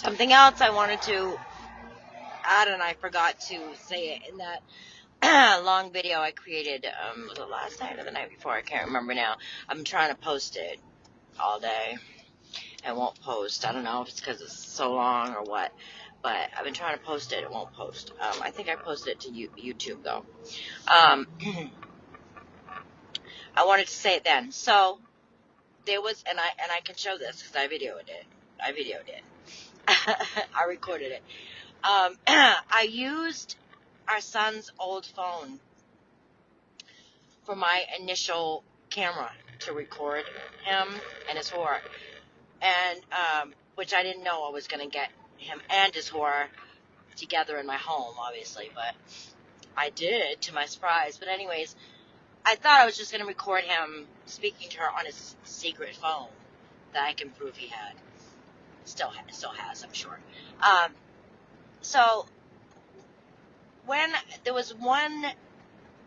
Something else I wanted to add, and I forgot to say it in that long video I created, was it last night or the night before? I can't remember now. I'm trying to post it all day. It won't post. I don't know if it's because it's so long or what, but I've been trying to post it. It won't post. I think I posted it to YouTube, though. I wanted to say it then. So, there was, and I can show this because I videoed it. I recorded it. I used our son's old phone for my initial camera to record him and his whore, and which I didn't know I was going to get him and his whore together in my home, obviously, but I did, to my surprise. But anyways, I thought I was just going to record him speaking to her on his secret phone that I can prove he had. Still has, I'm sure. So when there was one, I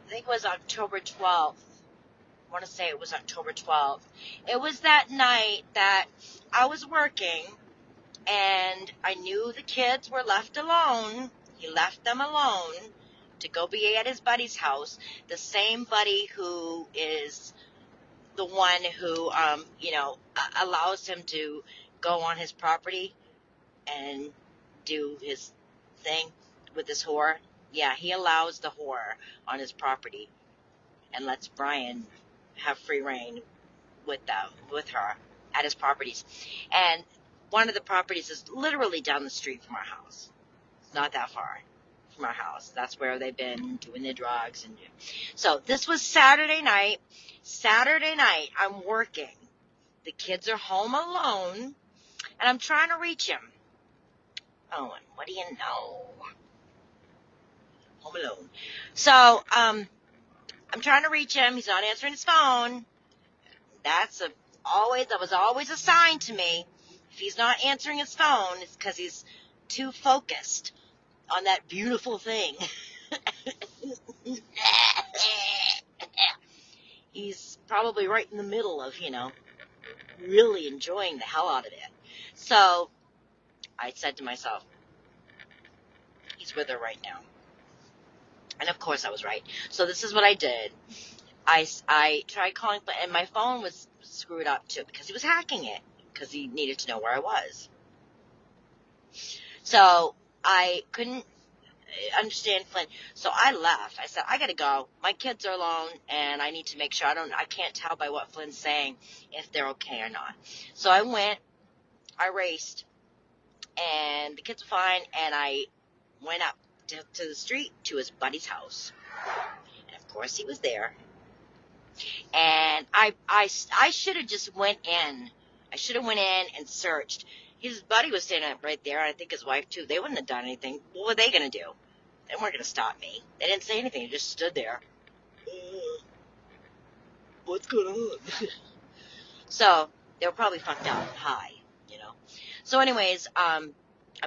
think it was October 12th. I want to say it was October 12th. It was that night that I was working, and I knew the kids were left alone. He left them alone to go be at his buddy's house, the same buddy who is the one who, allows him to go on his property and do his thing with this whore. Yeah, he allows the whore on his property and lets Brian have free reign with her at his properties. And one of the properties is literally down the street from our house. It's not that far from our house. That's where they've been doing their drugs. And so this was Saturday night. I'm working. The kids are home alone, and I'm trying to reach him. Oh, and what do you know? Home alone. So, I'm trying to reach him. He's not answering his phone. That was always a sign to me. If he's not answering his phone, it's because he's too focused on that beautiful thing. He's probably right in the middle of, really enjoying the hell out of it. So I said to myself, he's with her right now. And of course I was right. So this is what I did. I tried calling, and my phone was screwed up too because he was hacking it because he needed to know where I was. So I couldn't understand Flynn. So I left. I said, I gotta go. My kids are alone, and I need to make sure I can't tell by what Flynn's saying if they're okay or not. So I raced, and the kids were fine, and I went up to the street to his buddy's house. And of course he was there. And I should have just went in. I should have went in and searched. His buddy was standing up right there, and I think his wife too. They wouldn't have done anything. What were they going to do? They weren't going to stop me. They didn't say anything. They just stood there. What's going on? So they were probably fucked up high, So anyways, I'm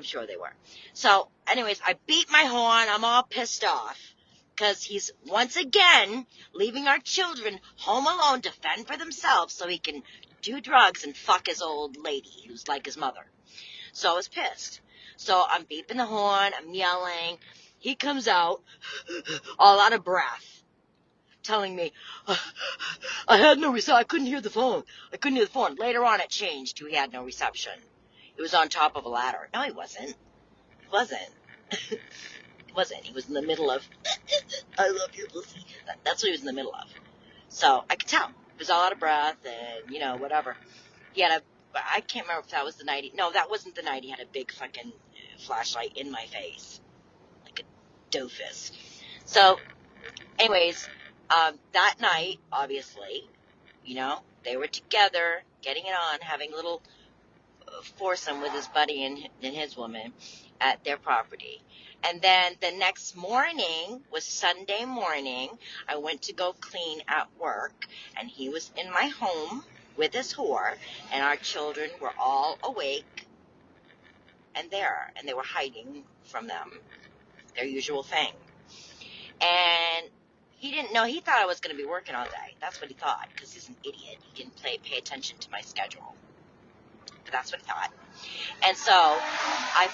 sure they were. So anyways, I beat my horn. I'm all pissed off because he's once again leaving our children home alone to fend for themselves so he can do drugs and fuck his old lady who's like his mother. So I was pissed. So I'm beeping the horn. I'm yelling. He comes out all out of breath, telling me, I had no reception. I couldn't hear the phone. Later on, it changed to he had no reception. He was on top of a ladder. No, he wasn't. He wasn't. He was in the middle of, I love your pussy. That's what he was in the middle of. So I could tell. He was all out of breath and, whatever. He had I can't remember if that was the night. No, that wasn't the night he had a big fucking flashlight in my face. Like a doofus. So, anyways, that night, obviously, they were together, getting it on, having a little foursome with his buddy and his woman at their property. And then the next morning was Sunday morning. I went to go clean at work, and he was in my home with his whore, and our children were all awake and there, and they were hiding from them, their usual thing. And he didn't know. He thought I was going to be working all day. That's what he thought, because he's an idiot. He didn't pay attention to my schedule. But that's what he thought. And so I'm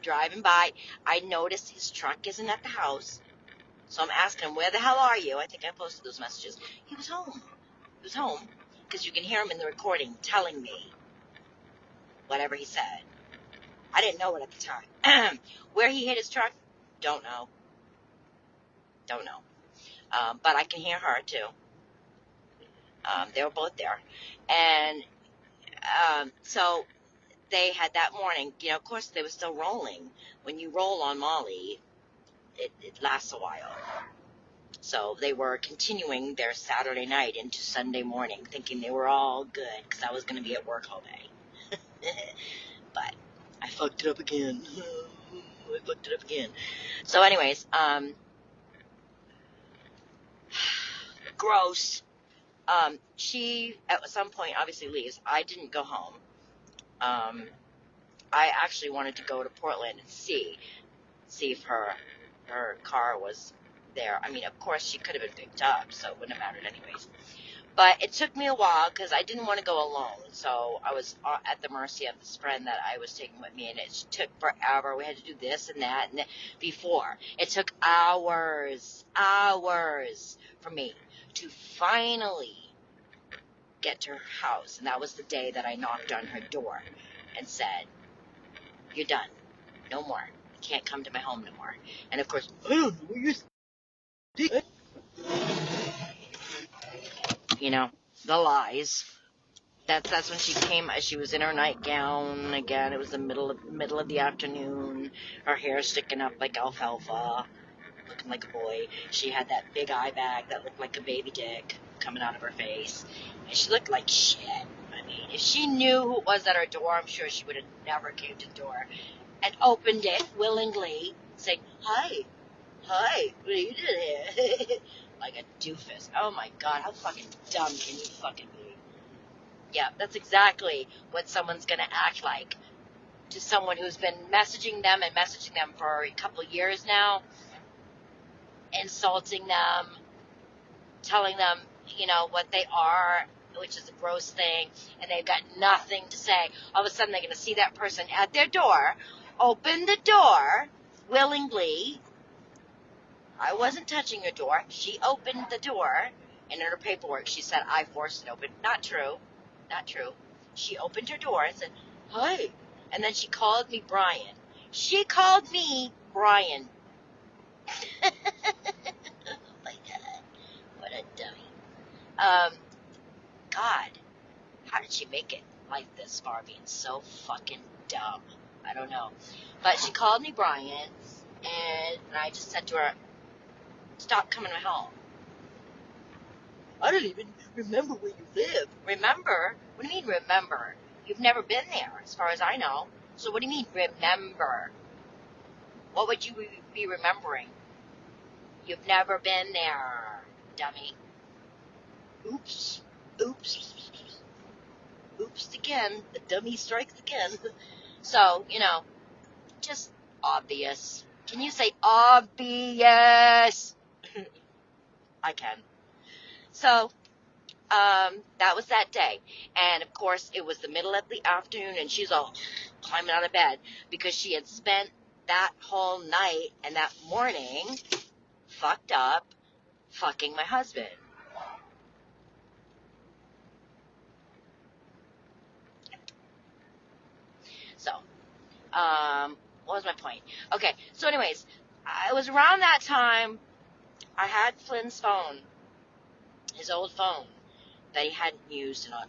driving by. I noticed his truck isn't at the house. So I'm asking him, where the hell are you? I think I posted those messages. He was home. He was home. Because you can hear him in the recording telling me whatever he said. I didn't know it at the time. Where he hit his truck, don't know. Don't know. But I can hear her too. They were both there. And so they had that morning, of course they were still rolling. When you roll on Molly, it lasts a while. So they were continuing their Saturday night into Sunday morning, thinking they were all good because I was going to be at work all day. But I fucked it up again. So anyways, gross. She at some point obviously leaves. I didn't go home. I actually wanted to go to Portland and see if her car was there. I mean, of course she could have been picked up, so it wouldn't have mattered anyways. But it took me a while because I didn't want to go alone. So I was at the mercy of this friend that I was taking with me, and it took forever. We had to do this and that and before. It took hours for me to finally get to her house. And that was the day that I knocked on her door and said, "You're done. No more. You can't come to my home no more." And of course, I don't know where you're staying. The lies. That's when she came. She was in her nightgown again. It was the middle of the afternoon. Her hair sticking up like alfalfa, looking like a boy. She had that big eye bag that looked like a baby dick coming out of her face, and she looked like shit. I mean, if she knew who it was at her door, I'm sure she would have never came to the door and opened it willingly, saying, "Hi, what are you doing here?" Like a doofus. Oh my God, how fucking dumb can you fucking be? Yeah, that's exactly what someone's going to act like to someone who's been messaging them for a couple of years now, insulting them, telling them, what they are, which is a gross thing, and they've got nothing to say. All of a sudden, they're going to see that person at their door, open the door willingly. I wasn't touching your door. She opened the door, and in her paperwork, she said, "I forced it open." Not true. She opened her door and said, "Hi." And then she called me Brian. Oh my God. What a dummy. God. How did she make it like this far, being so fucking dumb? I don't know. But she called me Brian, and I just said to her, "Stop coming home." "I don't even remember where you live." Remember? What do you mean, remember? You've never been there, as far as I know. So what do you mean, remember? What would you be remembering? You've never been there, dummy. Oops again. The dummy strikes again. So, just obvious. Can you say obvious? I can. So, that was that day. And of course, it was the middle of the afternoon, and she's all climbing out of bed because she had spent that whole night and that morning fucked up fucking my husband. So, what was my point? Okay, so anyways, it was around that time I had Flynn's phone, his old phone, that he hadn't used in I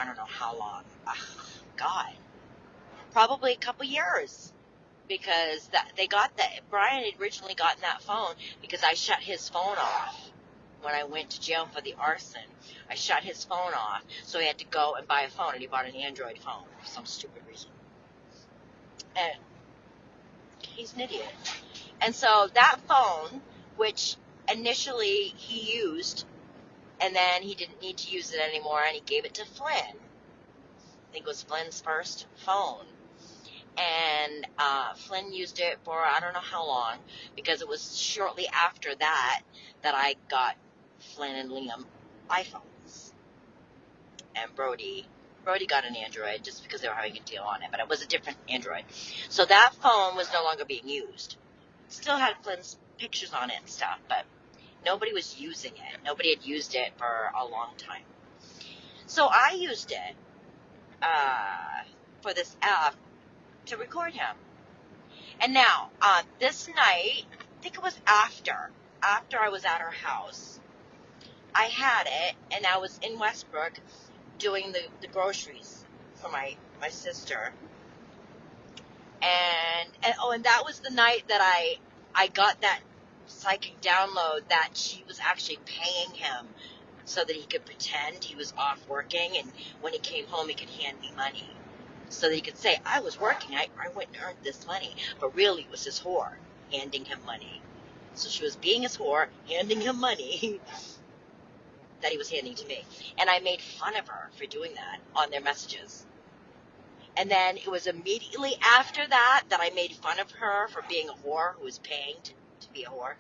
don't know how long. God. Probably a couple years. Because Brian had originally gotten that phone because I shut his phone off when I went to jail for the arson. I shut his phone off, so he had to go and buy a phone, and he bought an Android phone for some stupid reason. And he's an idiot. And so that phone, which initially he used, and then he didn't need to use it anymore, and he gave it to Flynn. I think it was Flynn's first phone. And Flynn used it for I don't know how long, because it was shortly after that I got Flynn and Liam iPhones. And Brody Brody got an Android just because they were having a deal on it, but it was a different Android. So that phone was no longer being used. Still had Flynn's pictures on it and stuff, but nobody was using it. Nobody had used it for a long time. So I used it for this app to record him. And now, this night, I think it was after I was at her house, I had it, and I was in Westbrook doing the groceries for my sister. And that was the night that I got that psychic download that she was actually paying him so that he could pretend he was off working, and when he came home, he could hand me money. So that he could say, I was working, I went and earned this money. But really, it was his whore handing him money. So she was being his whore, handing him money that he was handing to me. And I made fun of her for doing that on their messages. And then it was immediately after that I made fun of her for being a whore who was paying to be a whore,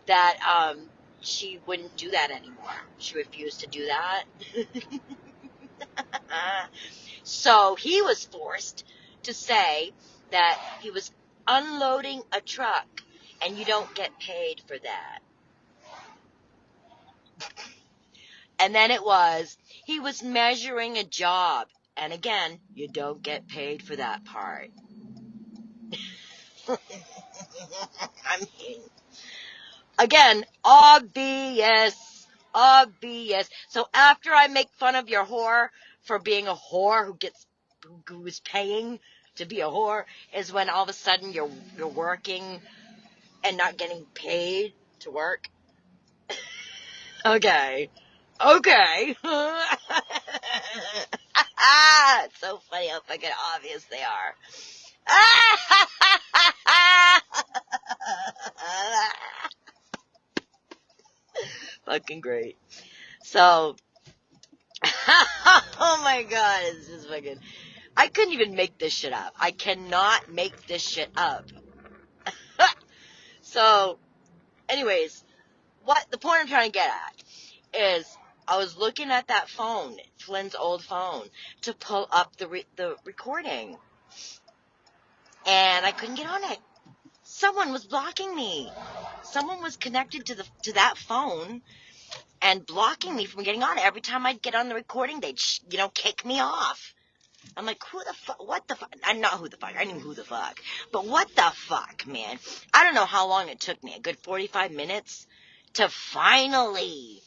that she wouldn't do that anymore. She refused to do that. So he was forced to say that he was unloading a truck, and you don't get paid for that. And then he was measuring a job, and again, you don't get paid for that part. I mean, again, obvious. So after I make fun of your whore for being a whore who is paying to be a whore, is when all of a sudden you're working and not getting paid to work. Okay. It's so funny how fucking obvious they are. Fucking great. So, oh my god, it's just fucking, I couldn't even make this shit up. I cannot make this shit up. So, anyways, the point I'm trying to get at is I was looking at that phone, Flynn's old phone, to pull up the recording, and I couldn't get on it. Someone was blocking me. Someone was connected to that phone and blocking me from getting on it. Every time I'd get on the recording, they'd kick me off. I'm like, who the fuck? What the fuck? I'm not who the fuck. I knew who the fuck. But what the fuck, man? I don't know how long it took me. A good 45 minutes to finally,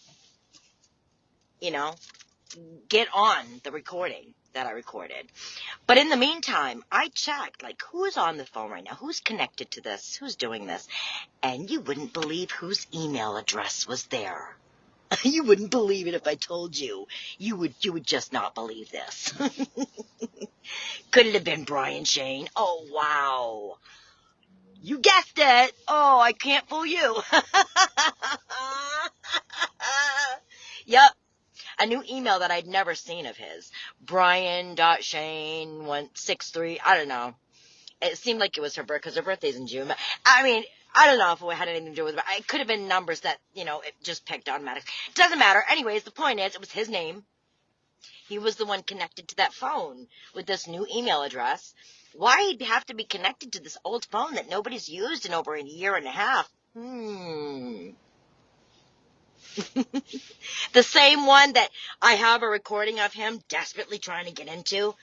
get on the recording that I recorded. But in the meantime, I checked, like, who's on the phone right now? Who's connected to this? Who's doing this? And you wouldn't believe whose email address was there. You wouldn't believe it if I told you. You would just not believe this. Could it have been Brian Shane? Oh, wow. You guessed it. Oh, I can't fool you. Yep. A new email that I'd never seen of his. Brian.Shane163. I don't know. It seemed like it was her birthday, because her birthday's in June. But, I mean, I don't know if it had anything to do with it. It could have been numbers that, it just picked automatically. It doesn't matter. Anyways, the point is, it was his name. He was the one connected to that phone with this new email address. Why he'd have to be connected to this old phone that nobody's used in over a year and a half? The same one that I have a recording of him desperately trying to get into.